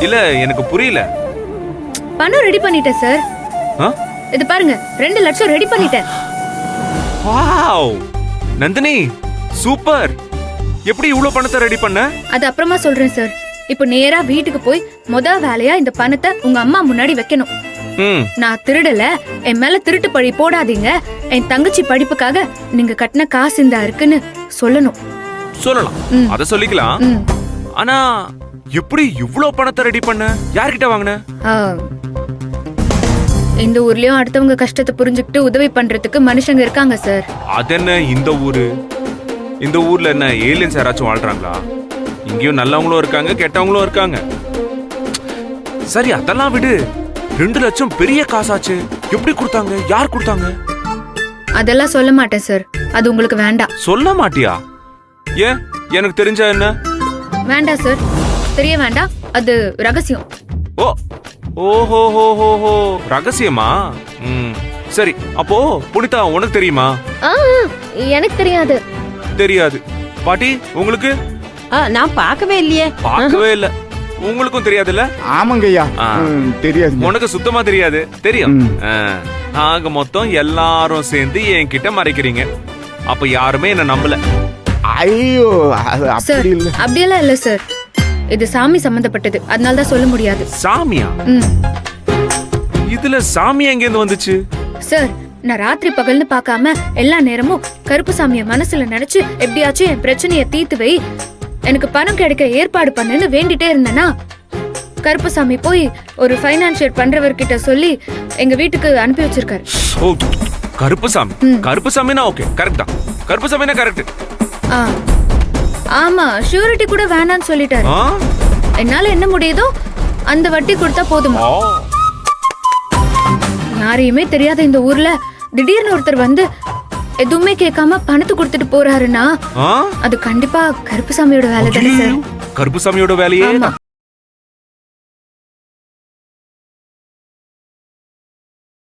இல்ல எனக்கு புரியல. பணம் ரெடி பண்ணிட்டேன் சார். இது பாருங்க 2 லட்சம் ரெடி பண்ணிட்டேன். Wow Nandini super. எப்படி இவ்ளோ பணத்தை ரெடி பண்ண? அது அப்புறமா சொல்றேன் சார். இப்போ நேரா வீட்டுக்கு போய் வேலையா இந்த பணத்தை உங்க அம்மா முன்னாடி வைக்கணும். நான் திருடல, என் மேல திருட்டு பழி போடாதீங்க, என் தங்கச்சி படிப்புக்காக நீங்க கட்டின காசு இந்த இருக்குன்னு சொல்லணும். சொல்லலாம், அத சொல்லிக்கலாம். ஆனா எப்படி இவ்ளோ பணத்தை ரெடி பண்ண? யார்கிட்ட வாங்குன? இந்த ஊர்லயும் அடுத்தவங்க கஷ்டத்தை புரிஞ்சுக்கிட்டு உதவி பண்றதுக்கு மனுஷங்க இருக்காங்க சார். அதென்ன இந்த ஊரு? இந்த ஊர்ல என்ன ஏலியன்ஸ் யாராச்சும் வாழ்றாங்களா? இங்கேயும் நல்லவங்களும் இருக்காங்க, கெட்டவங்களும் இருக்காங்க. சரி அதெல்லாம் விடு. 2 லட்சம் பெரிய காசாச்சு. எப்படி கொடுத்தாங்க? யார் கொடுத்தாங்க? அதெல்லாம் சொல்ல மாட்டேன் சார். அது உங்களுக்கு வேண்டாம். சொல்ல மாட்டியா? ஏன்? எனக்கு தெரிஞ்சா என்ன? வேண்டாம் சார், தெரிய வேண்டாம். அது ரகசியம். ஓ ஓஹோ ஹோ ஹோ ஹோ, ரகசியமா? சரி அப்போ புனிதா உனக்கு தெரியுமா? எனக்கு தெரியாது. தெரியாது. பாட்டி உங்களுக்கு? நான் பார்க்கவே இல்லையே. பார்க்கவே இல்ல. உங்களுக்கும் தெரியாதுல்ல? ஆமாங்கய்யா, தெரியாது. உனக்கு சுத்தமா தெரியாது. தெரியும். ஆக மொத்தம் எல்லாரும் சேர்ந்து என்கிட்ட மறைக்கிறீங்க. அப்ப யாருமே என்ன நம்பல. ஐயோ அப்படி இல்ல. அப்படியெல்லாம் இல்ல சார். இது சாமி சம்பந்தப்பட்டது, அதனால தான் சொல்ல முடியாது. சாமியா? இதுல சாமி எங்க இருந்து வந்துச்சு? சார் நான் ராத்திரி பகல்னு பார்க்காம எல்லா நேரமும் கருப்பு சாமிய மனசுல நினைச்சு எப்படியாச்சும் என் பிரச்சனைய தீர்த்து வை, எனக்கு பணம் கிடைக்க ஏற்பாடு பண்ணுன்னு வேண்டிட்டே இருந்தேனா, கருப்புசாமி போய் ஒரு ஃபைனான்சியர் பண்றவர்கிட்ட சொல்லி எங்க வீட்டுக்கு அனுப்பி வச்சிருக்காரு. ஓ கருப்புசாமி. கருப்புசாமினா ஓகே, கரெக்ட் தான். கருப்புசாமினா கரெக்ட். ஆமா, ஷூரிட்டி கூட வேணான்னு சொல்லிட்டாரு. என்னால என்ன முடியுதோ அந்த வட்டி கொடுத்தா போதுமா? யாரையுமே தெரியாத இந்த ஊர்ல திடீர்னு ஒருத்தர் வந்து எதுவுமே கேட்காம பணத்தை கொடுத்துட்டு போறாருன்னா அது கண்டிப்பா கருப்புசாமியோட வேலை தானே சார்? கருப்புசாமியோட வேலையே